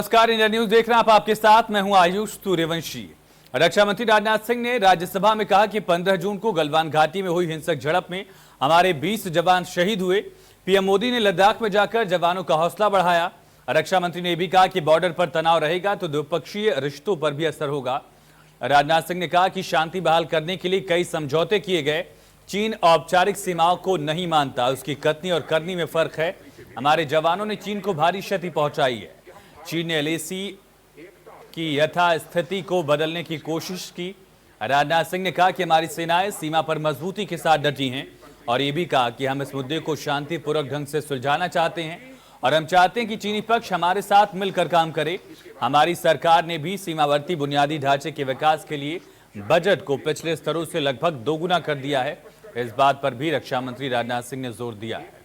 नमस्कार, India news देख रहे हैं आप। आपके साथ मैं हूं आयुष सूर्यवंशी। रक्षा मंत्री राजनाथ सिंह ने राज्यसभा में कहा कि 15 जून को गलवान घाटी में हुई हिंसक झड़प में हमारे 20 जवान शहीद हुए। पीएम मोदी ने लद्दाख में जाकर जवानों का हौसला बढ़ाया। रक्षा मंत्री ने यह भी कहा कि बॉर्डर पर तनाव रहेगा तो द्विपक्षीय रिश्तों पर भी असर होगा। राजनाथ सिंह ने कहा कि शांति बहाल करने के लिए कई समझौते किए गए। चीन औपचारिक सीमाओं को नहीं मानता, उसकी कथनी और करनी में फर्क है। हमारे जवानों ने चीन को भारी क्षति पहुंचाई है। चीन ने एलएसी की यथास्थिति को बदलने की कोशिश की। राजनाथ सिंह ने कहा कि हमारी सेनाएं सीमा पर मजबूती के साथ डटी हैं और ये भी कहा कि हम इस मुद्दे को शांतिपूर्वक ढंग से सुलझाना चाहते हैं और हम चाहते हैं कि चीनी पक्ष हमारे साथ मिलकर काम करे। हमारी सरकार ने भी सीमावर्ती बुनियादी ढांचे के विकास के लिए बजट को पिछले स्तरों से लगभग दोगुना कर दिया है। इस बात पर भी रक्षा मंत्री राजनाथ सिंह ने जोर दिया है।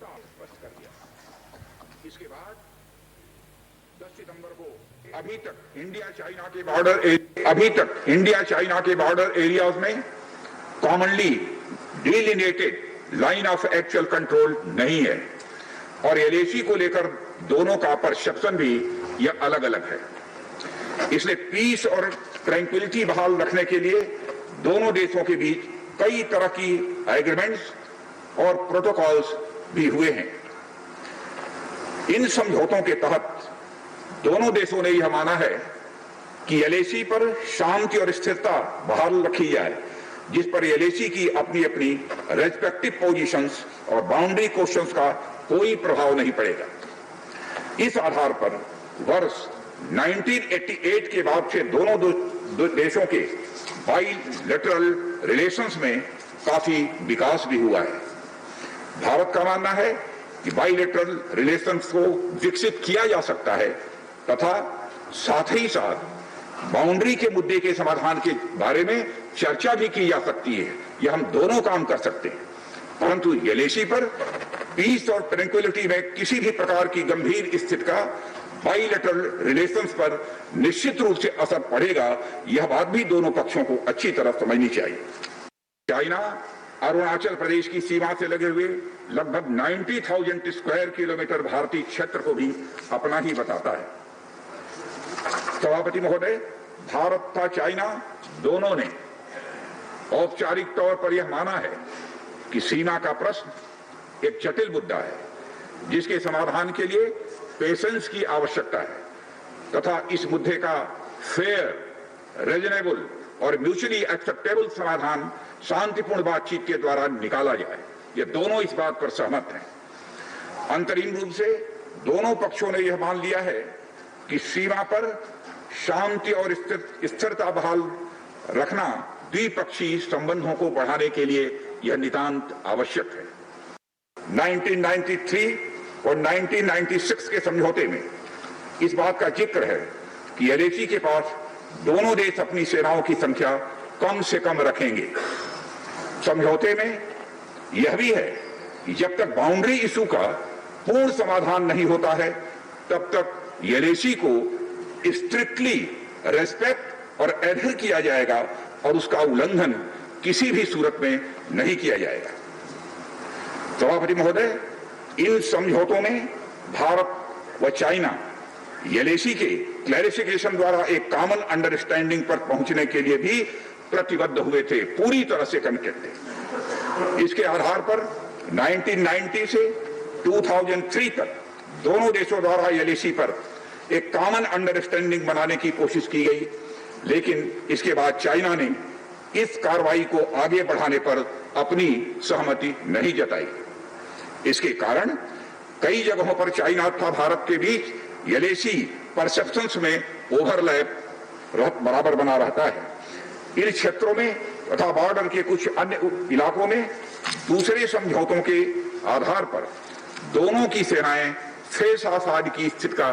अभी तक इंडिया चाइना के बॉर्डर एरियाज में commonly delineated line of actual control नहीं है और एलएसी को लेकर दोनों का परसेप्शन भी यह अलग अलग है। इसलिए पीस और ट्रैंक्विलिटी बहाल रखने के लिए दोनों देशों के बीच कई तरह की एग्रीमेंट्स और प्रोटोकॉल्स भी हुए हैं। इन समझौतों के तहत दोनों देशों ने यह माना है कि एलएसी पर शांति और स्थिरता बहाल रखी जाए, जिस पर एलएसी की अपनी अपनी रेस्पेक्टिव पोजीशंस और बाउंड्री क्वेश्चंस का कोई प्रभाव नहीं पड़ेगा। इस आधार पर वर्ष 1988 के बाद से दोनों देशों के बाइलेटरल रिलेशंस में काफी विकास भी हुआ है। भारत का मानना है कि बाइलेटरल रिलेशंस को विकसित किया जा सकता है तथा साथ ही साथ बाउंड्री के मुद्दे के समाधान के बारे में चर्चा भी की जा सकती है। यह हम दोनों काम कर सकते हैं, परंतु एलएसी पर पीस और ट्रैंक्विलिटी में किसी भी प्रकार की गंभीर स्थिति का बाइलेटरल रिलेशंस पर निश्चित रूप से असर पड़ेगा। यह बात भी दोनों पक्षों को अच्छी तरह समझनी चाहिए। चाइना अरुणाचल प्रदेश की सीमा से लगे हुए लगभग 90,000 स्क्वायर किलोमीटर भारतीय क्षेत्र को भी अपना ही बताता है। सभापति महोदय, भारत तथा चाइना दोनों ने औपचारिक तौर पर यह माना है कि सीमा का प्रश्न एक जटिल मुद्दा है, जिसके समाधान के लिए पेशेंस की आवश्यकता है तथा इस मुद्दे का फेयर, रीजनेबल और म्यूचुअली एक्सेप्टेबल समाधान शांतिपूर्ण बातचीत के द्वारा निकाला जाए। ये दोनों इस बात पर सहमत हैं। अंतरिम रूप से दोनों पक्षों ने यह मान लिया है कि सीमा पर शांति और स्थिरता बहाल रखना द्विपक्षीय संबंधों को बढ़ाने के लिए यह नितांत आवश्यक है। 1993 और 1996 के समझौते में इस बात का जिक्र है कि एलएसी के पास दोनों देश अपनी सेनाओं की संख्या कम से कम रखेंगे। समझौते में यह भी है कि जब तक बाउंड्री इशू का पूर्ण समाधान नहीं होता है, तब तक एलएसी को स्ट्रिक्टली रेस्पेक्ट और एडहर किया जाएगा और उसका उल्लंघन किसी भी सूरत में नहीं किया जाएगा। सभापति महोदय, इन समझौतों में भारत व चाइना एलएसी के क्लैरिफिकेशन द्वारा एक कॉमन अंडरस्टैंडिंग पर पहुंचने के लिए भी प्रतिबद्ध हुए थे, पूरी तरह से कमिटेड थे। इसके आधार पर 1990 से 2003 तक दोनों देशों द्वारा एलएसी पर एक कॉमन अंडरस्टैंडिंग बनाने की कोशिश की गई, लेकिन इसके बाद चाइना ने इस कार्रवाई को आगे बढ़ाने पर अपनी सहमति नहीं जताई। इसके कारण कई जगहों पर चाइना तथा भारत के बीच एलएसी परसेप्शंस में ओवरलैप बराबर बना रहता है। इन क्षेत्रों में तथा बॉर्डर के कुछ अन्य इलाकों में दूसरे समझौतों के आधार पर दोनों की सेनाएं फेस आसाद की स्थिति का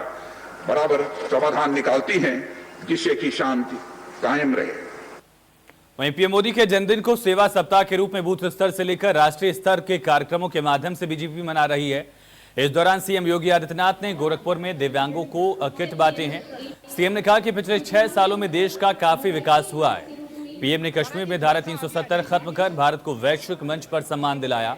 बराबर समाधान निकालती हैं, जिससे कि शांति कायम रहे। वहीं पीएम मोदी के जन्मदिन को सेवा सप्ताह के रूप में बूथ स्तर से लेकर राष्ट्रीय स्तर के कार्यक्रमों के माध्यम से बीजेपी मना रही है। इस दौरान सीएम योगी आदित्यनाथ ने गोरखपुर में दिव्यांगों को किट बांटे हैं। सीएम ने कहा कि पिछले 6 सालों में देश का काफी विकास हुआ है। पीएम ने कश्मीर में धारा 370 खत्म कर भारत को वैश्विक मंच पर सम्मान दिलाया।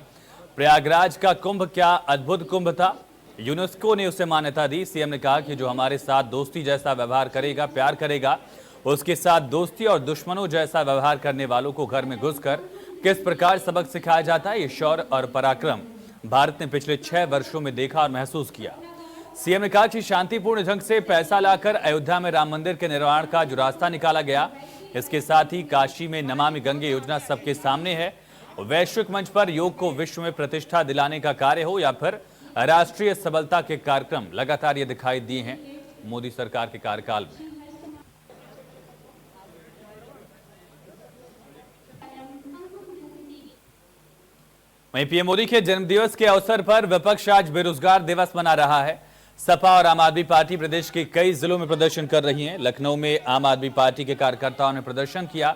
प्रयागराज का कुंभ क्या अद्भुत कुंभ था। यूनेस्को ने उसे मान्यता दी। सीएम ने कहा कि जो हमारे साथ दोस्ती जैसा व्यवहार करेगा, प्यार करेगा, उसके साथ दोस्ती और दुश्मनों जैसा व्यवहार करने वालों को घर में घुसकर किस प्रकार सबक सिखाया जाता है, ये शौर्य और पराक्रम भारत ने पिछले 6 वर्षों में देखा और महसूस किया। सीएम ने कहा कि शांतिपूर्ण ढंग से पैसा लाकर अयोध्या में राम मंदिर के निर्माण का जो रास्ता निकाला गया, इसके साथ ही काशी में नमामि गंगे योजना सबके सामने है। वैश्विक मंच पर योग को विश्व में प्रतिष्ठा दिलाने का कार्य हो या फिर राष्ट्रीय सबलता के कार्यक्रम, लगातार ये दिखाई दिए हैं मोदी सरकार के कार्यकाल में। वहीं पीएम मोदी के जन्मदिवस के अवसर पर विपक्ष आज बेरोजगार दिवस मना रहा है। सपा और आम आदमी पार्टी प्रदेश के कई जिलों में प्रदर्शन कर रही हैं। लखनऊ में आम आदमी पार्टी के कार्यकर्ताओं ने प्रदर्शन किया,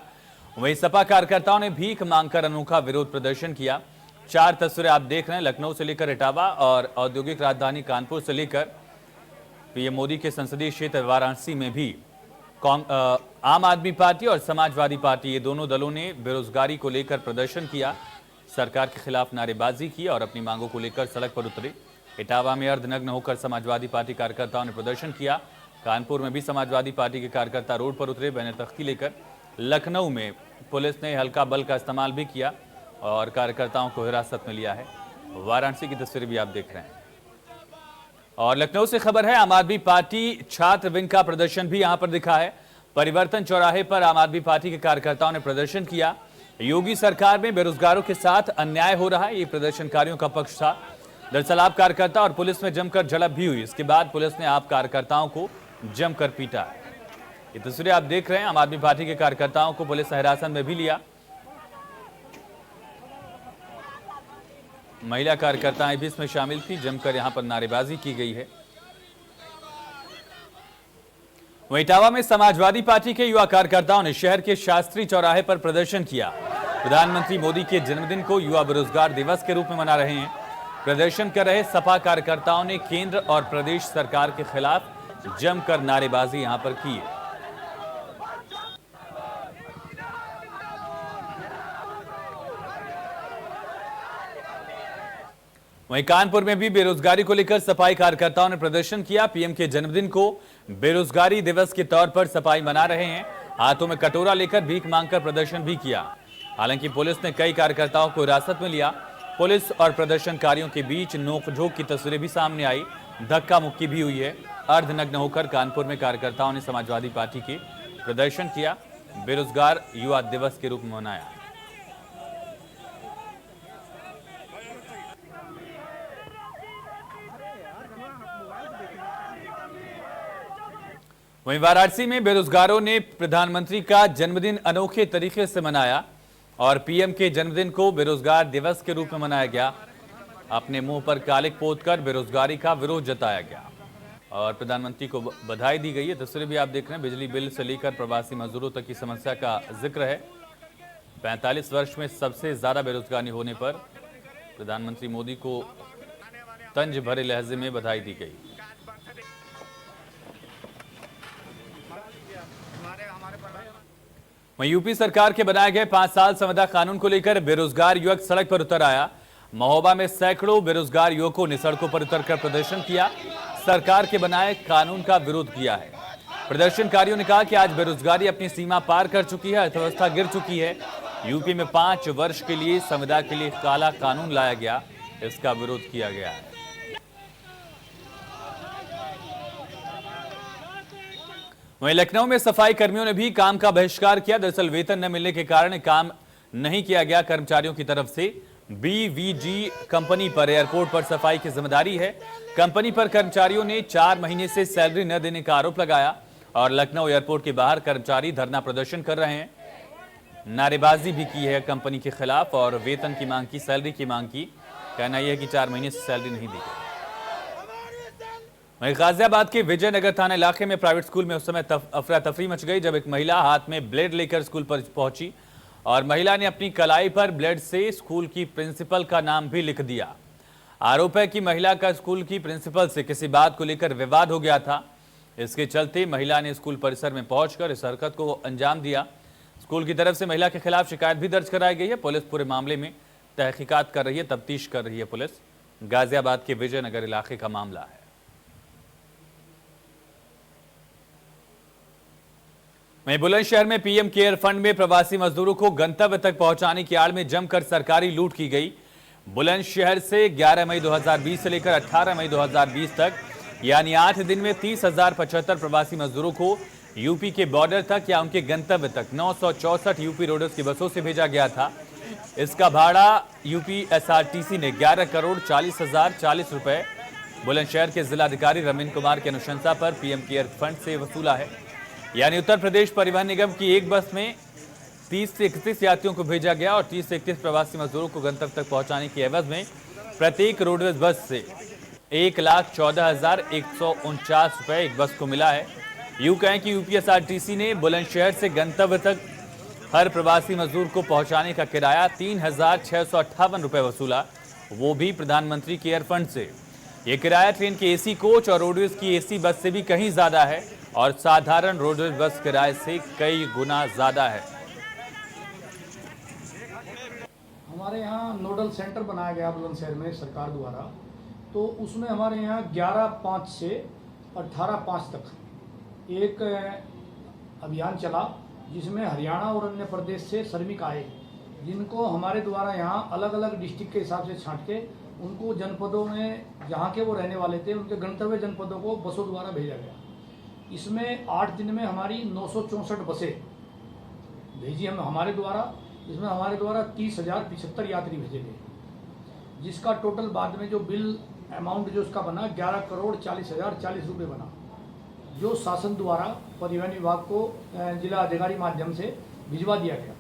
वहीं सपा कार्यकर्ताओं ने भीख मांगकर अनोखा विरोध प्रदर्शन किया। 4 तस्वीरें आप देख रहे हैं, लखनऊ से लेकर इटावा और औद्योगिक राजधानी कानपुर से लेकर पीएम मोदी के संसदीय क्षेत्र वाराणसी में भी आम आदमी पार्टी और समाजवादी पार्टी, ये दोनों दलों ने बेरोजगारी को लेकर प्रदर्शन किया, सरकार के खिलाफ नारेबाजी की और अपनी मांगों को लेकर सड़क पर उतरे। इटावा में अर्धनग्न होकर समाजवादी पार्टी कार्यकर्ताओं ने प्रदर्शन किया। कानपुर में भी समाजवादी पार्टी के कार्यकर्ता रोड पर उतरे, बैनर तख्ती लेकर। लखनऊ में पुलिस ने हल्का बल का इस्तेमाल भी किया और कार्यकर्ताओं को हिरासत में लिया है। वाराणसी की तस्वीरें भी आप देख रहे हैं। और लखनऊ से खबर है, आम आदमी पार्टी छात्र विंग का प्रदर्शन भी यहां पर दिखा है। परिवर्तन चौराहे पर आम आदमी पार्टी के कार्यकर्ताओं ने प्रदर्शन किया। योगी सरकार में बेरोजगारों के साथ अन्याय हो रहा है, ये प्रदर्शनकारियों का पक्ष था। दरअसल आप कार्यकर्ता और पुलिस में जमकर झड़प भी हुई। इसके बाद पुलिस ने आप कार्यकर्ताओं को जमकर पीटा। ये तस्वीरें आप देख रहे हैं, आम आदमी पार्टी के कार्यकर्ताओं को पुलिस ने हिरासत में भी लिया। महिला कार्यकर्ताएं भी इसमें शामिल थी, जमकर यहां पर नारेबाजी की गई है। वहीं इटावा में समाजवादी पार्टी के युवा कार्यकर्ताओं ने शहर के शास्त्री चौराहे पर प्रदर्शन किया। प्रधानमंत्री मोदी के जन्मदिन को युवा बेरोजगार दिवस के रूप में मना रहे हैं। प्रदर्शन कर रहे सपा कार्यकर्ताओं ने केंद्र और प्रदेश सरकार के खिलाफ जमकर नारेबाजी यहां पर की है। वहीं कानपुर में भी बेरोजगारी को लेकर सफाई कार्यकर्ताओं ने प्रदर्शन किया। पीएम के जन्मदिन को बेरोजगारी दिवस के तौर पर सफाई मना रहे हैं। हाथों में कटोरा लेकर भीख मांगकर प्रदर्शन भी किया। हालांकि पुलिस ने कई कार्यकर्ताओं को हिरासत में लिया। पुलिस और प्रदर्शनकारियों के बीच नोकझोंक की तस्वीरें भी सामने आई, धक्का मुक्की भी हुई है। अर्धनग्न होकर कानपुर में कार्यकर्ताओं ने समाजवादी पार्टी के प्रदर्शन किया, बेरोजगार युवा दिवस के रूप में मनाया। वहीं वाराणसी में बेरोजगारों ने प्रधानमंत्री का जन्मदिन अनोखे तरीके से मनाया और पीएम के जन्मदिन को बेरोजगार दिवस के रूप में मनाया गया। अपने मुंह पर कालिक पोतकर बेरोजगारी का विरोध जताया गया और प्रधानमंत्री को बधाई दी गई है। तस्वीरें भी आप देख रहे हैं, बिजली बिल से लेकर प्रवासी मजदूरों तक की समस्या का जिक्र है। 45 वर्ष में सबसे ज्यादा बेरोजगारी होने पर प्रधानमंत्री मोदी को तंज भरे लहजे में बधाई दी गई। वहीं यूपी सरकार के बनाए गए 5 साल संविदा कानून को लेकर बेरोजगार युवक सड़क पर उतर आया। महोबा में सैकड़ों बेरोजगार युवकों ने सड़कों पर उतरकर प्रदर्शन किया, सरकार के बनाए कानून का विरोध किया है। प्रदर्शनकारियों ने कहा कि आज बेरोजगारी अपनी सीमा पार कर चुकी है, अर्थव्यवस्था गिर चुकी है। यूपी में 5 वर्ष के लिए संविदा के लिए काला कानून लाया गया, इसका विरोध किया गया है। वहीं लखनऊ में सफाई कर्मियों ने भी काम का बहिष्कार किया। दरअसल वेतन न मिलने के कारण काम नहीं किया गया। कर्मचारियों की तरफ से बीवीजी कंपनी पर एयरपोर्ट पर सफाई की जिम्मेदारी है। कंपनी पर कर्मचारियों ने 4 महीने से सैलरी न देने का आरोप लगाया और लखनऊ एयरपोर्ट के बाहर कर्मचारी धरना प्रदर्शन कर रहे हैं, नारेबाजी भी की है कंपनी के खिलाफ और वेतन की मांग की, सैलरी की मांग की। कहना यह है कि 4 महीने से सैलरी नहीं दी गई। वहीं गाजियाबाद के विजयनगर थाना इलाके में प्राइवेट स्कूल में उस समय अफरा तफरी मच गई जब एक महिला हाथ में ब्लेड लेकर स्कूल पर पहुंची और महिला ने अपनी कलाई पर ब्लेड से स्कूल की प्रिंसिपल का नाम भी लिख दिया। आरोप है कि महिला का स्कूल की प्रिंसिपल से किसी बात को लेकर विवाद हो गया था। इसके चलते महिला ने स्कूल परिसर में पहुंचकर इस हरकत को अंजाम दिया। स्कूल की तरफ से महिला के खिलाफ शिकायत भी दर्ज कराई गई है। पुलिस पूरे मामले में तहकीकात कर रही है, तफ्तीश कर रही है पुलिस। गाजियाबाद के विजयनगर इलाके का मामला है। वहीं बुलंदशहर में पीएम केयर फंड में प्रवासी मजदूरों को गंतव्य तक पहुंचाने की आड़ में जमकर सरकारी लूट की गई। बुलंदशहर से 11 मई 2020 से लेकर 18 मई 2020 तक यानी 8 दिन में 30,075 प्रवासी मजदूरों को यूपी के बॉर्डर तक या उनके गंतव्य तक 964 यूपी रोडर्स की बसों से भेजा गया था। इसका भाड़ा यूपी एसआरटीसी ने 11,40,40 रुपए बुलंदशहर के जिलाधिकारी रमीन कुमार की अनुशंसा पर पीएम केयर फंड से वसूला है। यानी उत्तर प्रदेश परिवहन निगम की एक बस में 30 से 31 यात्रियों को भेजा गया और 30 से 31 प्रवासी मजदूरों को गंतव्य तक पहुंचाने की एवज में प्रत्येक रोडवेज बस से 1,14,149 रुपए एक बस को मिला है। यूं कहें कि यूपीएसआरटीसी ने बुलंदशहर से गंतव्य तक हर प्रवासी मजदूर को पहुंचाने का किराया 3,658 रुपए वसूला, वो भी प्रधानमंत्री केयर फंड से। ये किराया ट्रेन के एसी कोच और रोडवेज की एसी बस से भी कहीं ज्यादा है और साधारण रोडवेज बस किराए से कई गुना ज्यादा है। हमारे यहाँ नोडल सेंटर बनाया गया बुलंदशहर में सरकार द्वारा, तो उसमें हमारे यहाँ 11/5 से 18/5 तक एक अभियान चला, जिसमें हरियाणा और अन्य प्रदेश से श्रमिक आए, जिनको हमारे द्वारा यहाँ अलग अलग डिस्ट्रिक्ट के हिसाब से छांट के उनको जनपदों में जहाँ के वो रहने वाले थे उनके गंतव्य जनपदों को बसों द्वारा भेजा गया। इसमें 8 दिन में हमारी 964 बसें भेजी हम हमारे द्वारा। इसमें हमारे द्वारा 30,075 यात्री भेजे गए, जिसका टोटल बाद में जो बिल अमाउंट जो उसका बना 11,40,40 रुपये बना, जो शासन द्वारा परिवहन विभाग को जिला अधिकारी माध्यम से भिजवा दिया गया।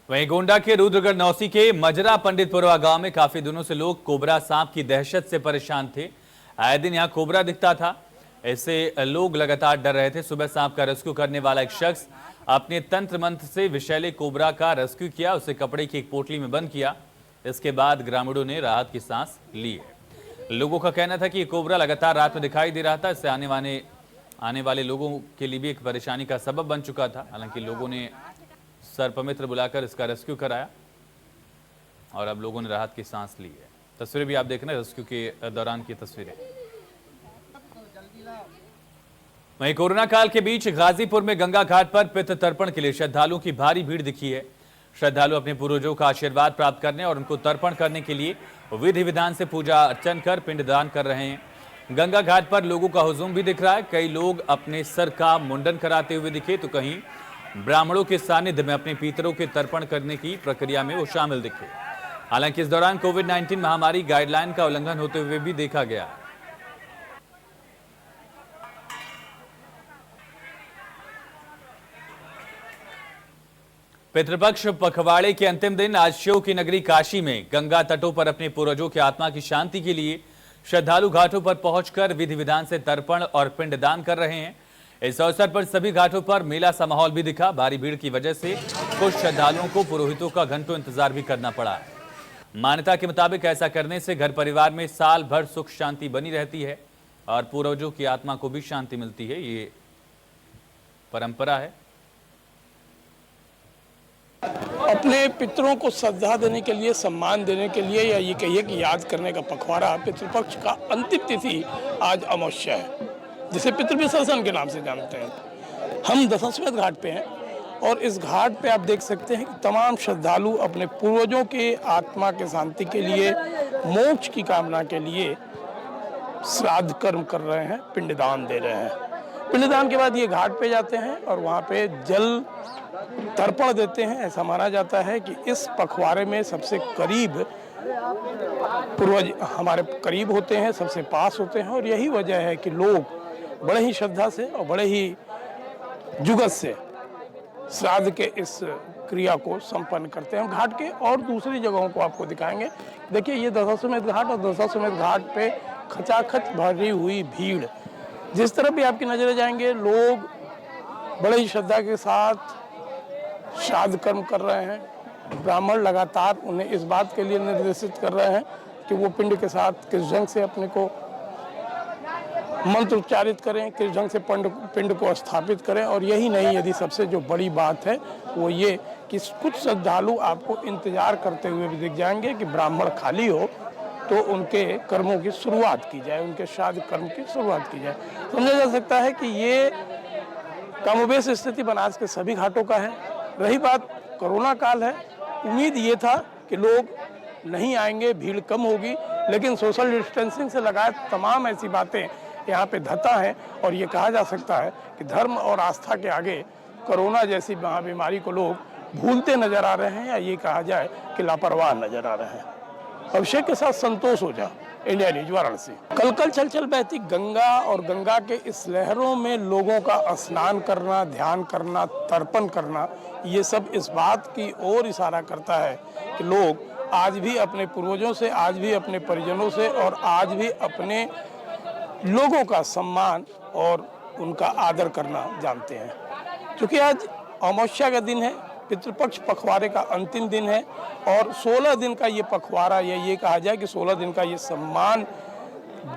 वहीं गोंडा के रुद्रगढ़ नौसी के मजरा पंडितपुरवा गांव में काफी दिनों से लोग कोबरा सांप की दहशत से परेशान थे। आए दिन यहां कोबरा दिखता था, ऐसे लोग लगातार डर रहे थे। सुबह सांप का रेस्क्यू करने वाला एक शख्स अपने तंत्र मंत्र से विषैले कोबरा का रेस्क्यू किया, उसे कपड़े की एक पोटली में बंद किया। इसके बाद ग्रामीणों ने राहत की सांस ली है। लोगों का कहना था कि ये कोबरा लगातार रात में दिखाई दे रहा था, इससे आने वाले लोगों के लिए भी एक परेशानी का सबब बन चुका था। हालांकि लोगों ने सर्पमित्र बुलाकर इसका रेस्क्यू कराया और अब लोगों ने राहत की सांस ली है। तस्वीरें भी आप देख रहे हैं रेस्क्यू के दौरान की तस्वीरें। वहीं कोरोना काल के बीच गाजीपुर में गंगा घाट पर पितृ तर्पण के लिए श्रद्धालुओं की भारी भीड़ दिखी है। श्रद्धालु अपने पूर्वजों का आशीर्वाद प्राप्त करने और उनको तर्पण करने के लिए विधि विधान से पूजा अर्चन कर पिंडदान कर रहे हैं। गंगा घाट पर लोगों का हुजूम भी दिख रहा है। कई लोग अपने सर का मुंडन कराते हुए दिखे तो कहीं ब्राह्मणों के सानिध्य में अपने पितरों के तर्पण करने की प्रक्रिया में वो शामिल दिखे। हालांकि इस दौरान कोविड-19 महामारी गाइडलाइन का उल्लंघन होते हुए भी देखा गया। पितृपक्ष पखवाड़े के अंतिम दिन आज शिव की नगरी काशी में गंगा तटों पर अपने पूर्वजों की आत्मा की शांति के लिए श्रद्धालु घाटों पर पहुंचकर विधि विधान से तर्पण और पिंडदान कर रहे हैं। इस अवसर पर सभी घाटों पर मेला सा माहौल भी दिखा। भारी भीड़ की वजह से कुछ श्रद्धालुओं को पुरोहितों का घंटों इंतजार भी करना पड़ा। मान्यता के मुताबिक ऐसा करने से घर परिवार में साल भर सुख शांति बनी रहती है और पूर्वजों की आत्मा को भी शांति मिलती है। ये परंपरा है। अपने पितरों को श्रद्धा देने के लिए, सम्मान देने के लिए, या ये कहिए कि याद करने का पखवाड़ा, पितृपक्ष का अंतिम तिथि आज अमावस्या है, जिसे पितृविसर्जन के नाम से जानते हैं। हम दशाश्वमेध घाट पे हैं और इस घाट पे आप देख सकते हैं कि तमाम श्रद्धालु अपने पूर्वजों के आत्मा के शांति के लिए, मोक्ष की कामना के लिए श्राद्ध कर्म कर रहे हैं, पिंडदान दे रहे हैं। पिंडदान के बाद ये घाट पे जाते हैं और वहाँ पे जल तर्पण देते हैं। ऐसा माना जाता है कि इस पखवाड़े में सबसे करीब पूर्वज हमारे करीब होते हैं, सबसे पास होते हैं और यही वजह है कि लोग बड़े ही श्रद्धा से और बड़े ही जुगत से श्राद्ध के इस क्रिया को संपन्न करते हैं। घाट के और दूसरी जगहों को आपको दिखाएंगे। देखिए ये दशाश्वमेध घाट और दशाश्वमेध घाट पे खचाखच भरी हुई भीड़, जिस तरफ भी आपकी नजरें जाएंगे लोग बड़े ही श्रद्धा के साथ श्राद्ध कर्म कर रहे हैं। ब्राह्मण लगातार उन्हें इस बात के लिए निर्देशित कर रहे हैं कि वो पिंड के साथ किस ढंग से अपने को मंत्र उच्चारित करें, किस ढंग से पिंड को स्थापित करें। और यही नहीं, यदि सबसे जो बड़ी बात है वो ये कि कुछ श्रद्धालु आपको इंतजार करते हुए भी दिख जाएंगे कि ब्राह्मण खाली हो तो उनके कर्मों की शुरुआत की जाए, उनके श्राद्ध कर्म की शुरुआत की जाए। समझा जा सकता है कि ये कमोबेश स्थिति बनारस के सभी घाटों का है। रही बात कोरोना काल है, उम्मीद ये था कि लोग नहीं आएंगे, भीड़ कम होगी, लेकिन सोशल डिस्टेंसिंग से लगाए तमाम ऐसी बातें यहाँ पे धता हैं और ये कहा जा सकता है कि धर्म और आस्था के आगे कोरोना जैसी महाबीमारी को लोग भूलते नजर आ रहे हैं, या ये कहा जाए कि लापरवाह नजर आ रहे हैं। अभिषेक के साथ संतोष ओझा, इंडिया न्यूज, वाराणसी। कल छल छल बहती गंगा और गंगा के इस लहरों में लोगों का स्नान करना, ध्यान करना, तर्पण करना, ये सब इस बात की ओर इशारा करता है कि लोग आज भी अपने पूर्वजों से, आज भी अपने परिजनों से और आज भी अपने लोगों का सम्मान और उनका आदर करना जानते हैं। क्योंकि आज अमावस्या का दिन है, पितृपक्ष पखवाड़े का अंतिम दिन है और 16 दिन का ये पखवाड़ा, या ये कहा जाए कि 16 दिन का ये सम्मान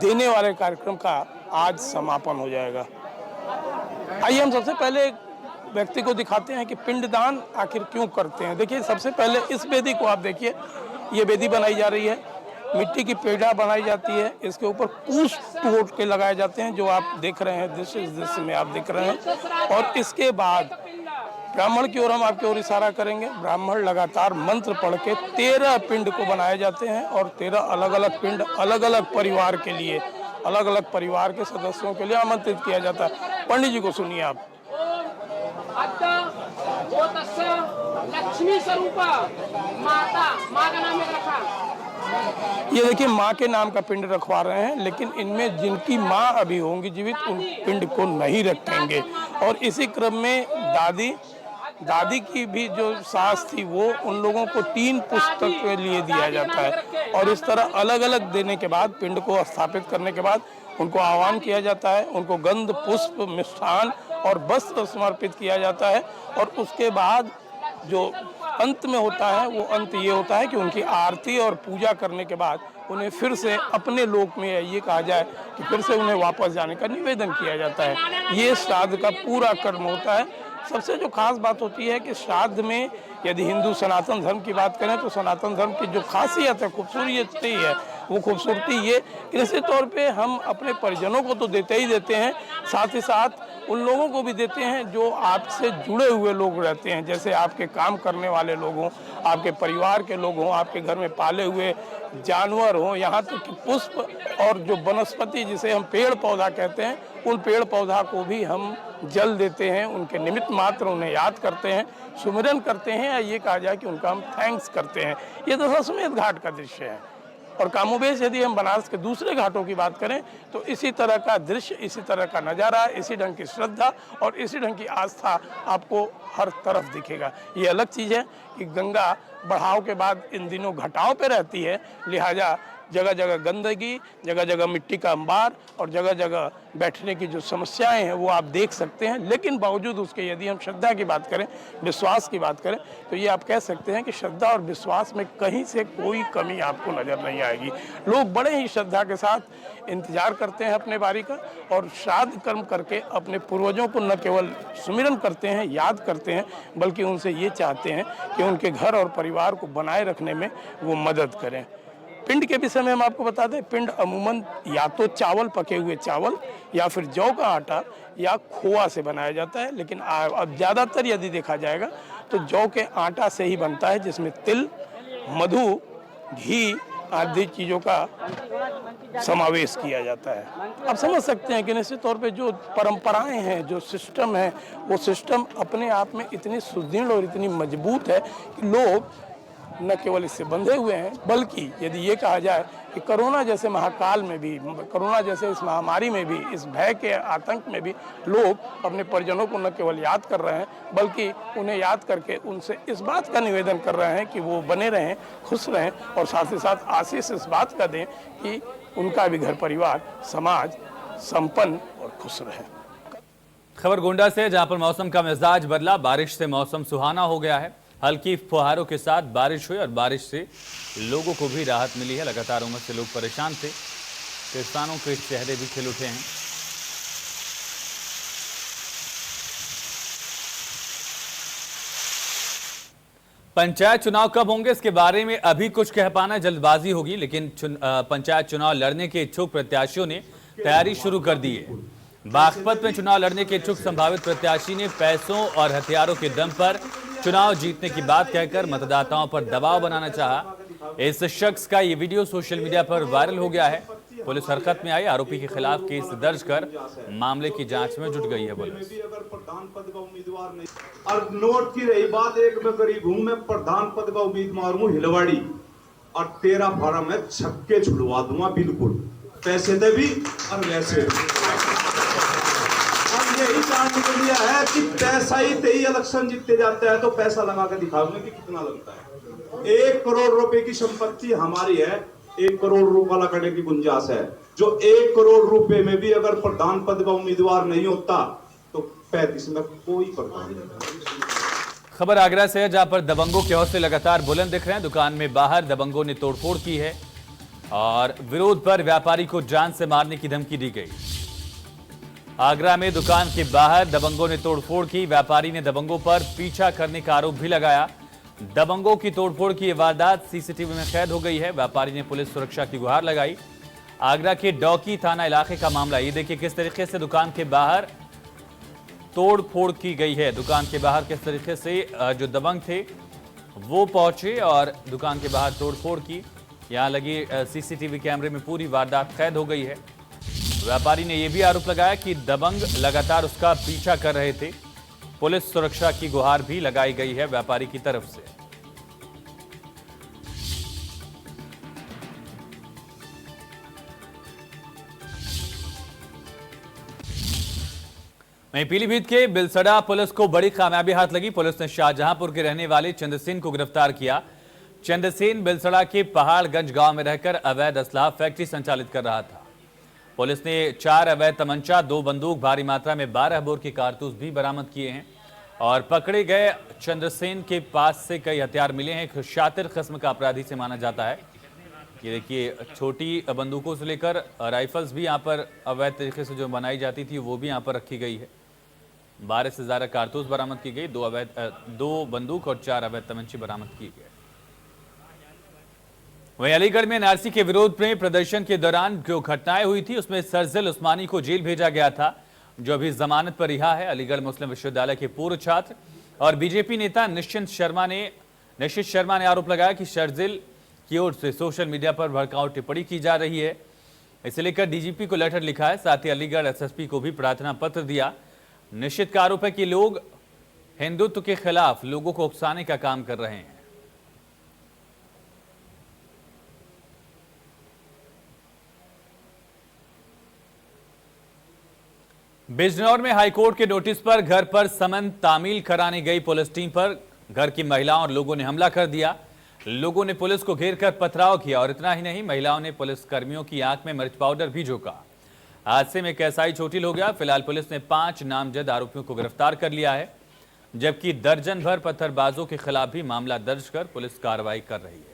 देने वाले कार्यक्रम का आज समापन हो जाएगा। आइए हम सबसे पहले व्यक्ति को दिखाते हैं कि पिंडदान आखिर क्यों करते हैं। देखिए, सबसे पहले इस वेदी को आप देखिए, ये वेदी बनाई जा रही है, मिट्टी की पेड़ा बनाई जाती है, इसके ऊपर कूस टूट के लगाए जाते हैं, जो आप देख रहे हैं दृश्य, इस दृश्य में आप देख रहे हैं। और इसके बाद ब्राह्मण की ओर हम आपकी ओर इशारा करेंगे। ब्राह्मण लगातार मंत्र पढ़ के 13 पिंड को बनाए जाते हैं और 13 अलग अलग पिंड अलग अलग परिवार के लिए, अलग अलग परिवार के सदस्यों के लिए आमंत्रित किया जाता है। पंडित जी को सुनिए आप। लक्ष्मी स्वरूप माता, माँ का नाम रखा। ये देखिए, माँ के नाम का पिंड रखवा रहे हैं, लेकिन इनमें जिनकी माँ अभी होंगी जीवित, उन पिंड को नहीं रखेंगे। और इसी क्रम में दादी की भी जो सास थी, वो उन लोगों को 3 पुस्तक के लिए दिया जाता है। और इस तरह अलग अलग देने के बाद, पिंड को स्थापित करने के बाद उनको आह्वान किया जाता है, उनको गंध, पुष्प, मिष्ठान और वस्त्र समर्पित किया जाता है। और उसके बाद जो अंत में होता है, वो अंत ये होता है कि उनकी आरती और पूजा करने के बाद उन्हें फिर से अपने लोक में, ये कहा जाए कि फिर से उन्हें वापस जाने का निवेदन किया जाता है। ये श्राद्ध का पूरा कर्म होता है। सबसे जो खास बात होती है कि श्राद्ध में, यदि हिंदू सनातन धर्म की बात करें तो सनातन धर्म की जो खासियत है, खूबसूरती है, वो खूबसूरती ये कि निश्चित तौर पे हम अपने परिजनों को तो देते ही देते हैं, साथ ही साथ उन लोगों को भी देते हैं जो आपसे जुड़े हुए लोग रहते हैं, जैसे आपके काम करने वाले लोग हों, आपके परिवार के लोग हों, आपके घर में पाले हुए जानवर हों, यहाँ तक कि पुष्प और जो वनस्पति जिसे हम पेड़ पौधा कहते हैं, उन पेड़ पौधा को भी हम जल देते हैं, उनके निमित्त मात्र उन्हें याद करते हैं, सुमिरन करते हैं, या ये कहा जाए कि उनका हम थैंक्स करते हैं। ये दशाश्वमेध घाट का दृश्य है। और कामोबेश यदि हम बनारस के दूसरे घाटों की बात करें तो इसी तरह का दृश्य, इसी तरह का नज़ारा, इसी ढंग की श्रद्धा और इसी ढंग की आस्था आपको हर तरफ दिखेगा। ये अलग चीज़ है कि गंगा बढ़ाव के बाद इन दिनों घटाव पे रहती है, लिहाजा जगह जगह गंदगी, जगह जगह मिट्टी का अंबार और जगह जगह बैठने की जो समस्याएं हैं वो आप देख सकते हैं। लेकिन बावजूद उसके यदि हम श्रद्धा की बात करें, विश्वास की बात करें, तो ये आप कह सकते हैं कि श्रद्धा और विश्वास में कहीं से कोई कमी आपको नज़र नहीं आएगी। लोग बड़े ही श्रद्धा के साथ इंतजार करते हैं अपने बारी का और श्राद्ध कर्म करके अपने पूर्वजों को न केवल सुमिरन करते हैं, याद करते हैं, बल्कि उनसे ये चाहते हैं कि उनके घर और परिवार को बनाए रखने में वो मदद करें। पिंड के विषय में हम आपको बता दें, पिंड अमूमन या तो चावल, पके हुए चावल, या फिर जौ का आटा या खोआ से बनाया जाता है। लेकिन अब ज़्यादातर यदि देखा जाएगा तो जौ के आटा से ही बनता है, जिसमें तिल, मधु, घी आदि चीज़ों का समावेश किया जाता है। आप समझ सकते हैं कि निश्चित तौर पे जो परंपराएं हैं, जो सिस्टम है, वो सिस्टम अपने आप में इतनी सुदृढ़ और इतनी मजबूत है कि लोग न केवल इससे बंधे हुए हैं, बल्कि यदि ये कहा जाए कि कोरोना जैसे महाकाल में भी, कोरोना जैसे इस महामारी में भी, इस भय के आतंक में भी लोग अपने परिजनों को न केवल याद कर रहे हैं, बल्कि उन्हें याद करके उनसे इस बात का निवेदन कर रहे हैं कि वो बने रहें, खुश रहें और साथ ही साथ आशीष इस बात का दें कि उनका भी घर परिवार, समाज संपन्न और खुश रहे। खबर गोंडा से, जहां पर मौसम का मिजाज बदला, बारिश से मौसम सुहाना हो गया है। हल्की फुहारों के साथ बारिश हुई और बारिश से लोगों को भी राहत मिली है। लगातार उमस से लोग परेशान थे, किसानों के चेहरे भी खिल उठे हैं। पंचायत चुनाव कब होंगे इसके बारे में अभी कुछ कह पाना जल्दबाजी होगी, लेकिन पंचायत चुनाव लड़ने के इच्छुक प्रत्याशियों ने तैयारी शुरू कर दी है। बागपत में चुनाव लड़ने के इच्छुक संभावित प्रत्याशी ने पैसों और हथियारों के दम पर चुनाव जीतने की बात कहकर मतदाताओं पर दबाव बनाना चाहा। इस शख्स का ये वीडियो सोशल मीडिया पर वायरल हो गया है। पुलिस हरकत में आई, आरोपी के खिलाफ केस दर्ज कर मामले की जांच में जुट गई है पुलिस। और नोट की रही बात, एक मैं गरीब हूं, मैं प्रधान पद का उम्मीदवार हूं हिलवाड़ी, और 13 फार्म है छक्के छुड़वा दूंगा बिल्कुल, पैसे दे भी और वैसे भी। और यही जानने के लिए है कि पैसा ही ते ही इलेक्शन जीतते जाता है, तो पैसा लगा के दिखाऊंगे कि कितना लगता है। 1 करोड़ रुपए की संपत्ति हमारी है, 1 करोड़ रुपया लगाने की गुंजाइश है। जो 1 करोड़ रुपए में भी अगर प्रधान पद का उम्मीदवार नहीं होता तो 35 में कोई प्रधान नहीं। खबर आगरा से है, जहां पर दबंगों के हौसले लगातार बुलंद दिख रहे हैं। दुकान में बाहर दबंगों ने तोड़फोड़ की है और विरोध पर व्यापारी को जान से मारने की धमकी दी गई। आगरा में दुकान के बाहर दबंगों ने तोड़फोड़ की। व्यापारी ने दबंगों पर पीछा करने का आरोप भी लगाया। दबंगों की तोड़फोड़ की यह वारदात सीसीटीवी में कैद हो गई है। व्यापारी ने पुलिस सुरक्षा की गुहार लगाई। आगरा के डौकी थाना इलाके का मामला। ये देखिए किस तरीके से दुकान के बाहर तोड़ फोड़ की गई है। दुकान के बाहर किस तरीके से जो दबंग थे वो पहुंचे और दुकान के बाहर तोड़ फोड़ की। यहां लगी सीसीटीवी कैमरे में पूरी वारदात कैद हो गई है। व्यापारी ने यह भी आरोप लगाया कि दबंग लगातार उसका पीछा कर रहे थे। पुलिस सुरक्षा की गुहार भी लगाई गई है व्यापारी की तरफ से। वहीं पीलीभीत के बिलसड़ा पुलिस को बड़ी कामयाबी हाथ लगी। पुलिस ने शाहजहांपुर के रहने वाले चंद्रसेन को गिरफ्तार किया। चंद्रसेन बिलसड़ा के पहाड़गंज गांव में रहकर अवैध असलाह फैक्ट्री संचालित कर रहा था। पुलिस ने 4 अवैध तमंचा, 2 बंदूक, भारी मात्रा में 12 बोर के कारतूस भी बरामद किए हैं और पकड़े गए चंद्रसेन के पास से कई हथियार मिले हैं। एक शातिर किस्म का अपराधी से माना जाता है। ये देखिए छोटी बंदूकों से लेकर राइफल्स भी यहाँ पर अवैध तरीके से जो बनाई जाती थी वो भी यहाँ पर रखी गई है। 12 से ज्यादा कारतूस बरामद की गई, 2 बंदूक और 4 अवैध तमंचे बरामद किए गए। वहीं अलीगढ़ में एनआरसी के विरोध में प्रदर्शन के दौरान जो घटनाएं हुई थी उसमें सरजिल उस्मानी को जेल भेजा गया था, जो अभी जमानत पर रिहा है। अलीगढ़ मुस्लिम विश्वविद्यालय के पूर्व छात्र और बीजेपी नेता निश्चित शर्मा ने आरोप लगाया कि सरजिल की ओर से सोशल मीडिया पर भड़काऊ टिप्पणी की जा रही है। इसे लेकर डीजीपी को लेटर लिखा है। साथ ही अलीगढ़ एसएसपी को भी प्रार्थना पत्र दिया। निश्चित का आरोप है कि लोग हिंदुत्व के खिलाफ लोगों को उकसाने का काम कर रहे हैं। बिजनौर में हाईकोर्ट के नोटिस पर घर पर समन तामील कराने गई पुलिस टीम पर घर की महिलाओं और लोगों ने हमला कर दिया। लोगों ने पुलिस को घेर कर पथराव किया और इतना ही नहीं, महिलाओं ने पुलिस कर्मियों की आंख में मिर्च पाउडर भी झोंका। हादसे में कैसाई चोटिल हो गया। फिलहाल पुलिस ने 5 नामजद आरोपियों को गिरफ्तार कर लिया है, जबकि दर्जन भर पत्थरबाजों के खिलाफ भी मामला दर्ज कर पुलिस कार्रवाई कर रही है।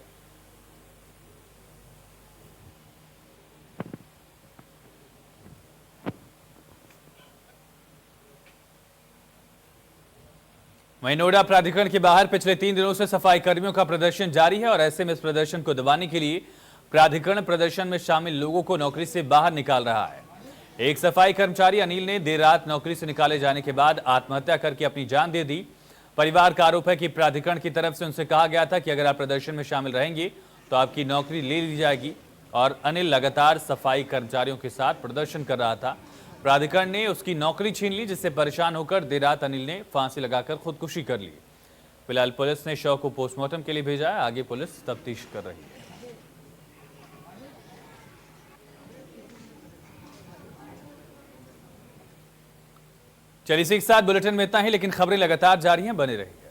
वहीं नोएडा प्राधिकरण के बाहर पिछले 3 दिनों से सफाई कर्मियों का प्रदर्शन जारी है और ऐसे में इस प्रदर्शन को दबाने के लिए प्राधिकरण प्रदर्शन में शामिल लोगों को नौकरी से बाहर निकाल रहा है। एक सफाई कर्मचारी अनिल ने देर रात नौकरी से निकाले जाने के बाद आत्महत्या करके अपनी जान दे दी। परिवार का आरोप है कि प्राधिकरण की तरफ से उनसे कहा गया था कि अगर आप प्रदर्शन में शामिल रहेंगे तो आपकी नौकरी ले ली जाएगी और अनिल लगातार सफाई कर्मचारियों के साथ प्रदर्शन कर रहा था। प्राधिकरण ने उसकी नौकरी छीन ली, जिससे परेशान होकर देर रात अनिल ने फांसी लगाकर खुदकुशी कर ली। फिलहाल पुलिस ने शव को पोस्टमार्टम के लिए भेजा है। आगे पुलिस तफ्तीश कर रही है। चलिए इसी के साथ बुलेटिन में इतना ही, लेकिन खबरें लगातार जारी हैं, बने रहिए।